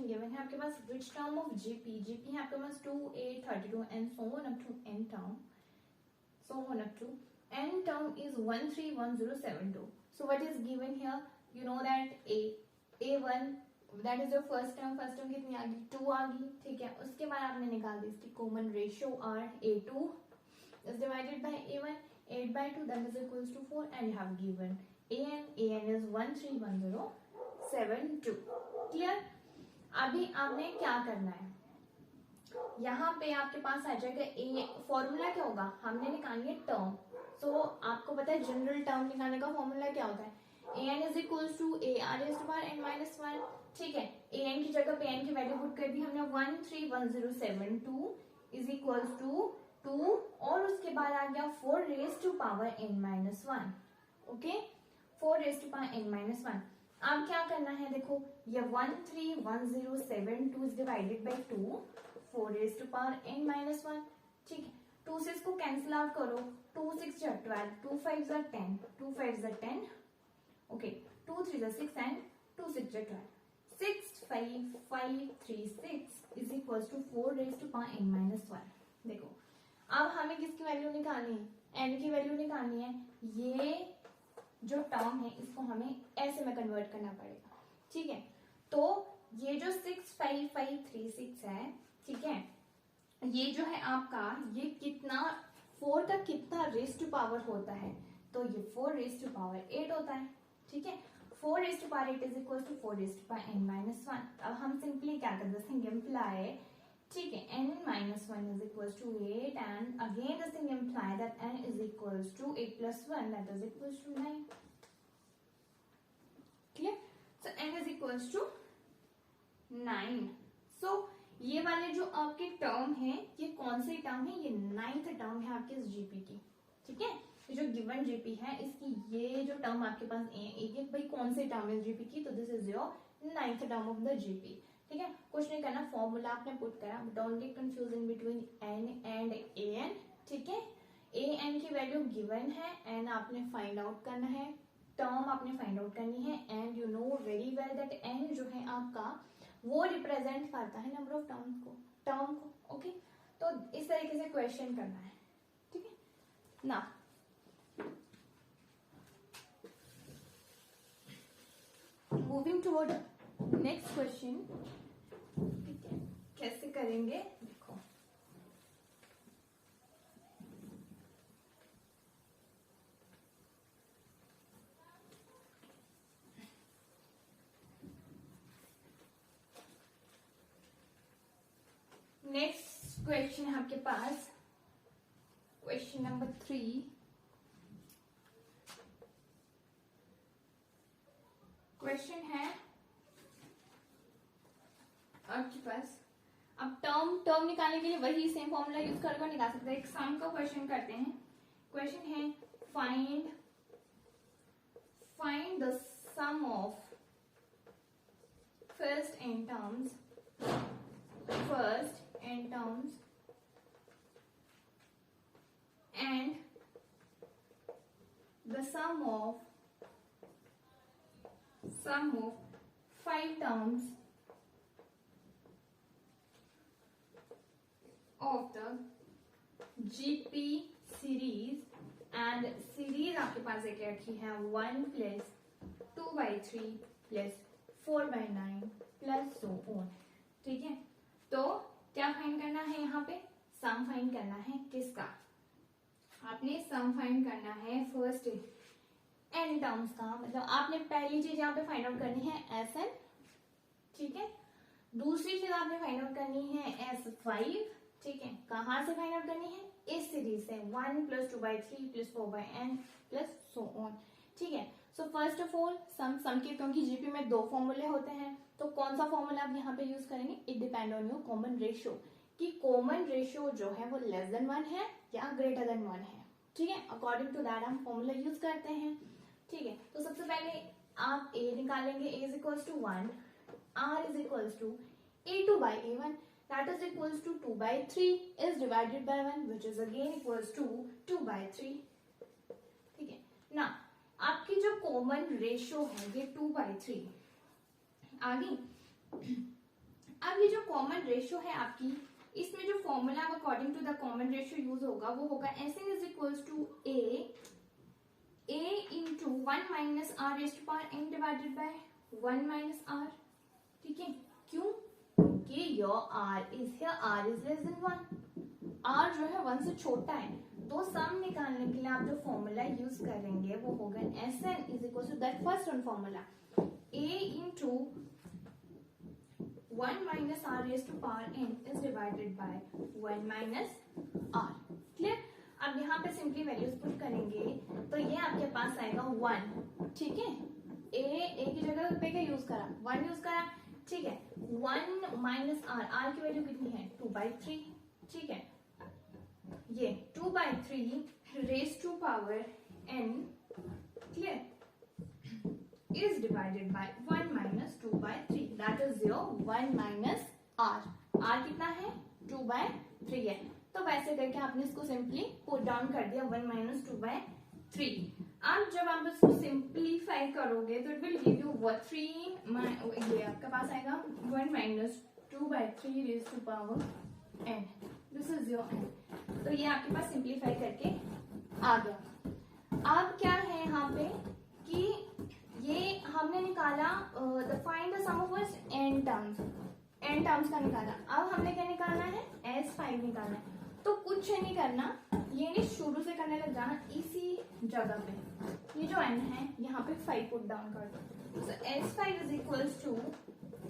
Question given है आपके पास, which term of GP, GP है आपके पास 2, 8, 32 and so on up to n term, so on up to n term is 131072. So what is given here? You know that a1 that is your first term कितनी आ गई 2 आ गई, ठीक है। उसके बाद आपने निकाल दी इसकी common ratio r, a2 is divided by a1, 8/2 that is equals to 4 and you have given an is 131072. Clear. अभी आपने क्या करना है, यहाँ पे आपके पास आ जाएगा ए, फॉर्मूला क्या होगा, हमने निकालनी है टर्म। सो आपको पता है जनरल टर्म निकालने का फॉर्मूला क्या होता है, an is equals to a r raised to power n minus 1, ठीक है। an की जगह पे n की वैल्यू पुट कर दी हमने, 131072 इज इक्वल्स टू 2 और उसके बाद आ गया 4 raised to power n minus 1, okay, 4 raised to power n minus 1। अब क्या करना है, देखो ये 131072 is divided by 2, 4 raised to power n minus 1, ठीक है। 2 से इसको कैंसिल आउट करो, 2 6 जा 12, 2 5 जा 10, 2 5 जा 10, ओके, 2 3 जा 6 एंड 2 6 जा 12, 65536 is equal to 4 raised to power n minus 1। देखो अब हमें किसकी वैल्यू निकालनी है, n की वैल्यू निकालनी है। ये जो टर्म है इसको हमें ऐसे में कन्वर्ट करना पड़ेगा, ठीक है। तो ये जो 65536 है, ठीक है, ये जो है आपका ये कितना 4 का कितना रेस्ट टू पावर होता है, तो ये 4 रेस्ट टू पावर 8 होता है, ठीक है। 4 raised to power 8 is equal to 4 raised to power n minus 1। अब हम सिंपली क्या कर दिस थिंग इम्प्लाई, ठीक है, n minus 1 is equals to 8 and again this thing imply that n is equals to 8 plus 1 that is equals to 9, clear? So n is equals to 9। so ये वाले जो आपके term है ये कौन सी term है, ये 9th टर्म है आपके इस जीपी की, ठीक है। ये जो गिवन जीपी है इसकी ये जो टर्म आपके पास एक भाई कौन सी टर्म है जीपी की, तो this is your 9th term of the GP, ठीक है। कुछ नहीं करना, फॉर्मूला आपने पुट करा, don't get confusing between n and an, ठीक है। an की वैल्यू गिवन है, n आपने फाइंड आउट करना है, टर्म आपने फाइंड आउट करनी है and you know very well that n जो है आपका वो रिप्रेजेंट करता है नंबर ऑफ टर्म को, ओके। तो इस तरीके से क्वेश्चन करना है, ठीक है ना। मूविंग टुवर्ड नेक्स्ट क्वेश्चन, ठीक है, कैसे करेंगे देखो। नेक्स्ट क्वेश्चन है आपके पास, क्वेश्चन नंबर 3। क्वेश्चन है आपके पास, अब टर्म निकालने के लिए वही सेम फॉर्मूला यूज करके निकाल सकते हैं। एक सम का क्वेश्चन करते हैं। क्वेश्चन है find the sum of first n terms and the sum of 5 terms of the GP series, and series आपके पास एक रखी है 1 plus 2/3 plus 4/9 plus so on, ठीक है। तो क्या फाइंड करना है, यहाँ पे सम फाइंड करना है किसका, आपने सम फाइंड करना है फर्स्ट n टर्म्स का, मतलब आपने पहली चीज यहाँ पे फाइंड आउट करनी है Sn, ठीक है। दूसरी चीज आपने फाइंड आउट करनी है S5, ठीक है। कहाँ से फाइंड आउट करनी है, इस सीरीज से 1 plus 2/3 plus 4/n plus so on, ठीक है। सो फर्स्ट ऑफ ऑल सम के, क्योंकि जीपी में 2 फॉर्मूले होते हैं, तो कौन सा फॉर्मूला आप यहाँ पे यूज करेंगे, it depend on your common ratio, कि कॉमन रेशियो जो है वो लेस देन 1 है या ग्रेटर देन 1 है, ठीक है। अकॉर्डिंग टू दैट हम फॉर्मूला यूज करते हैं, ठीक है। तो सबसे पहले आप a निकालेंगे, a is equals to 1, r is equals to a2/a1 that is equals to 2/3 is divided by 1 which is again equals to 2/3, ठीक है ना। आपकी जो कॉमन रेशियो है ये 2/3 आ गई। रेशियो है आपकी, इसमें जो formula according to the common ratio use होगा वो होगा Sn is equals to a into 1 minus r raise to power n divided by 1 minus r. ठीक है, क्यों? क्योंकि your r is here, r is less than 1, r जो है 1 से छोटा है, तो सम निकालने के लिए आप जो फॉर्मूला यूज करेंगे वो होगा Sn is equal to that first one formula a into 1 minus r raised to power n is divided by 1 minus r। Clear? अब यहाँ पे सिंपली वैल्यूज पुट करेंगे तो ये आपके पास आएगा 1। ठीक है, a की जगह पे क्या यूज करा? 1 यूज करा। ठीक है, 1 माइनस r की वैल्यू कितनी है? 2/3। ठीक है, ये 2/3 raise to power n, clear, is divided by 1 minus 2/3, that is your 1 minus r। r कितना है? 2/3 है, तो वैसे करके आपने इसको सिंपली पुट डाउन कर दिया 1 minus 2/3। अब जब आप इसको सिंप्लीफाई करोगे तो इट विल गिव यू 3, ये आपके पास आएगा 1 minus 2/3 raised to power n, this is your n। तो ये आपके पास सिंप्लीफाई करके आ गया। अब क्या है यहाँ पे कि ये हमने निकाला the find the sum of n terms का निकाला। अब हमने क्या निकालना है? S5 निकालना है। तो कुछ नहीं करना, ये नहीं शुरू से करने लग जाना, इसी जगह पे ये जो n है यहाँ पे 5 पुट डाउन कर दो। So S5 is equals to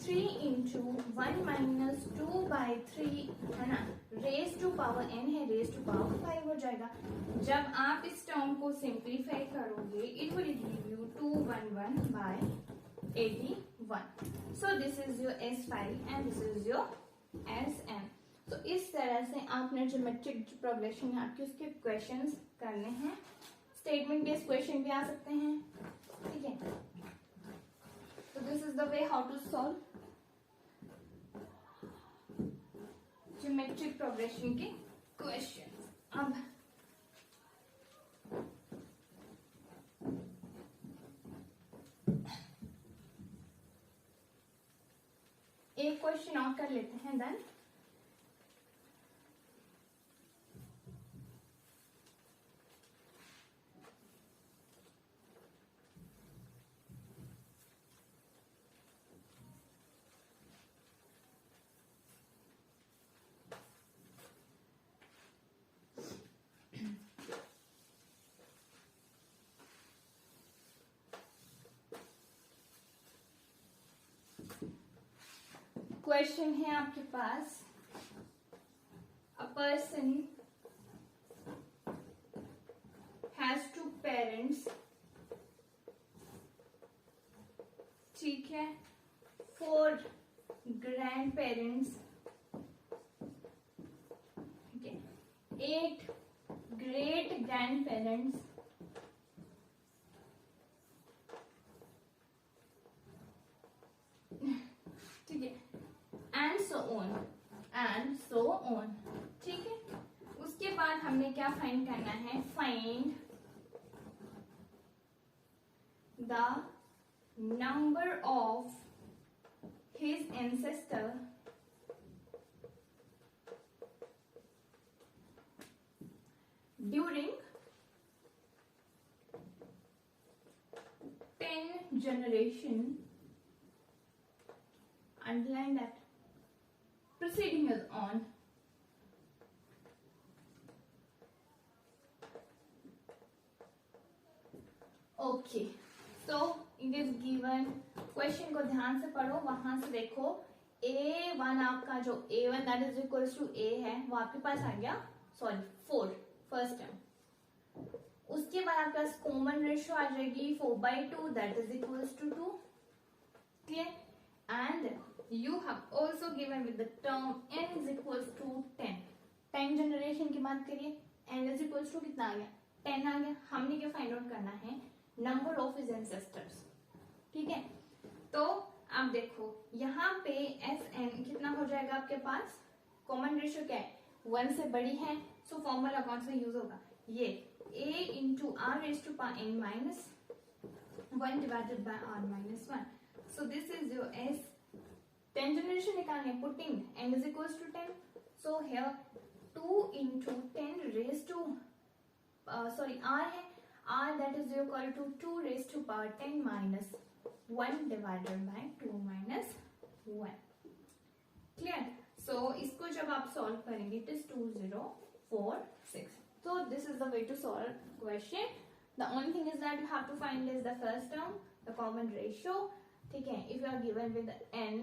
3 into 1 minus 2/3 है ना, रेज टू पावर n है, रेज टू पावर 5 हो जाएगा। जब आप इस टर्म को सिंप्लीफाई करोगे it will give you 211/81। So this is your S5 and this is your Sn। तो इस तरह से आपने ज्योमेट्रिक प्रोग्रेशन है आपके उसके क्वेश्चंस करने हैं। स्टेटमेंट बेस्ड क्वेश्चन भी आ सकते हैं। ठीक है, so this is the way how to solve geometric progression के questions। अब एक क्वेश्चन और कर लेते हैं देन। क्वेश्चन है आपके पास, अ पर्सन हैज 2 पेरेंट्स, ठीक है, 4 grand parents, 8 great grand parents, ठीक है, एंड सो ऑन। ठीक है, उसके बाद हमने क्या फाइंड करना है? Find the number of his ancestor during 10 generation, underline that, proceeding is on। Okay, so it is given. Question को ध्यान से पढ़ो, वहां से देखो A1 आपका जो A1 that is equals to A है वो आपके पास आ गया, सॉरी 4 फर्स्ट टर्म। उसके बाद आपके पास कॉमन रेशियो आ जाएगी 4/2 that is equals to 2, clear, and you have also given with the term n is equals to 10। 10 generation की बात करिए, n is equals to कितना आ गया? 10 आ गया। हमने क्या फाइंड आउट करना है? Number of his ancestors. ठीक है, तो आप देखो यहाँ पे Sn कितना हो जाएगा आपके पास? कॉमन रेशियो क्या है? 1 से बड़ी है, सो फॉर्मूला कौन सा यूज होगा? ये a into r raise to power n minus 1 divided by r minus 1। So this is your S 10 generation निकालने, putting n is equals to 10. So here 2 into 10 raised to r है, r that is equal to 2 raised to power 10 minus 1 divided by 2 minus 1. Clear? So इसको जब आप solve करेंगे it is 2046. So this is the way to solve question. The only thing is that you have to find is the first term, the common ratio. ठीक है, if you are given with n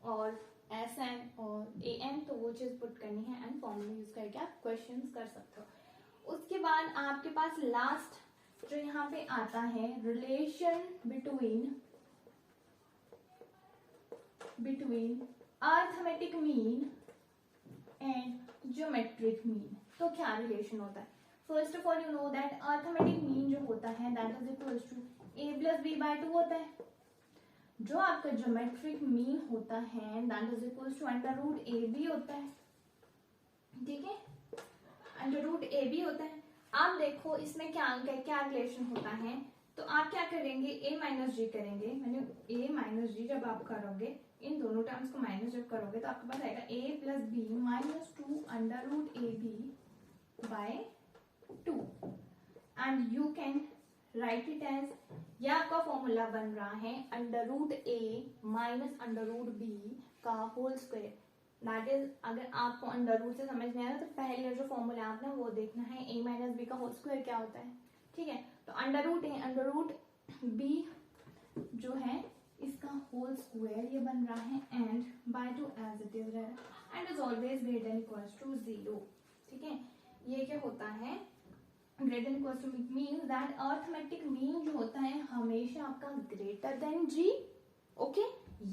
और Sn और An तो वो चीज put करनी है and formula use करके आप क्वेश्चंस कर सकते हो. उसके बाद आपके पास लास्ट जो यहाँ पे आता है relation between arithmetic mean and geometric mean. तो क्या रिलेशन होता है? First of all you know that arithmetic mean जो होता है that is equals to a plus b by 2 होता है. जो आपका ज्योमेट्रिक मीन होता है that is equals to under root a b होता है. ठीक है, अंडर रूट ए बी होता है. आप देखो इसमें क्या क्या रिलेशन होता है. तो आप क्या करेंगे, a माइनस जी करेंगे. मैंने a माइनस जी जब आप करोगे, इन दोनों टर्म्स को माइनस जब करोगे तो आपके पास आएगा a plus b minus 2 under root a b by 2 and you can write it as, यह आपका फॉर्मूला बन रहा है under root a minus under root b का होल स्क्वायर. दैट इज, अगर आपको अंडर रूट से समझ में आया तो पहले जो फॉर्मूला आपने वो देखना है a माइनस बी का होल स्क्वायर क्या होता है. ठीक है, तो under root a under root b जो है इसका होल स्क्वायर ये बन रहा है and by 2 as it is and is always greater than equals to 0. ठीक है, ये क्या होता है, greater equal to means that arithmetic mean जो होता है हमेशा आपका ग्रेटर देन जी, ओके,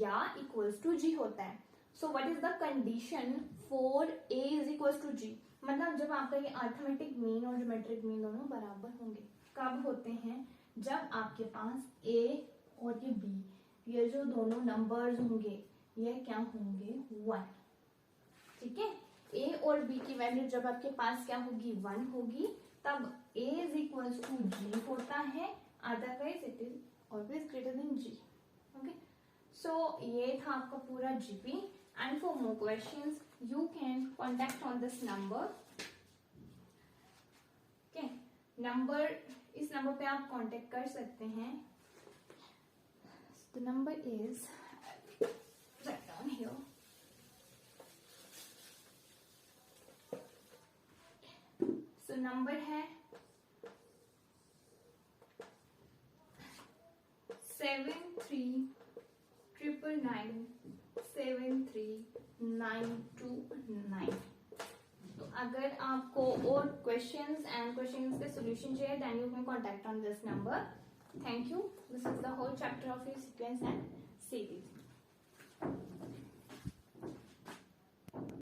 या इक्वल्स टू जी होता है. So what is the condition for A is equals to G? मतलब जब आपका ये अर्थमेटिक मीन और ज्योमेट्रिक मीन दोनों बराबर होंगे. कब होते हैं? जब आपके पास ए और ये बी, ये जो दोनों नंबर्स होंगे ये क्या होंगे, 1. ठीक है, ए और बी की वैल्यू जब आपके पास क्या होगी, 1 होगी, तब a is equals to g होता है. Otherwise it is always greater than g. Okay, so ये था आपका पूरा GP. And for more questions you can contact on this number. Okay, number, इस नंबर पे आप कांटेक्ट कर सकते हैं. The number is write down here. So number है 7399739929. तो अगर आपको और क्वेश्चंस एंड क्वेश्चंस के सॉल्यूशन चाहिए then you can contact on this number. Thank you. This is the whole chapter of your sequence and series.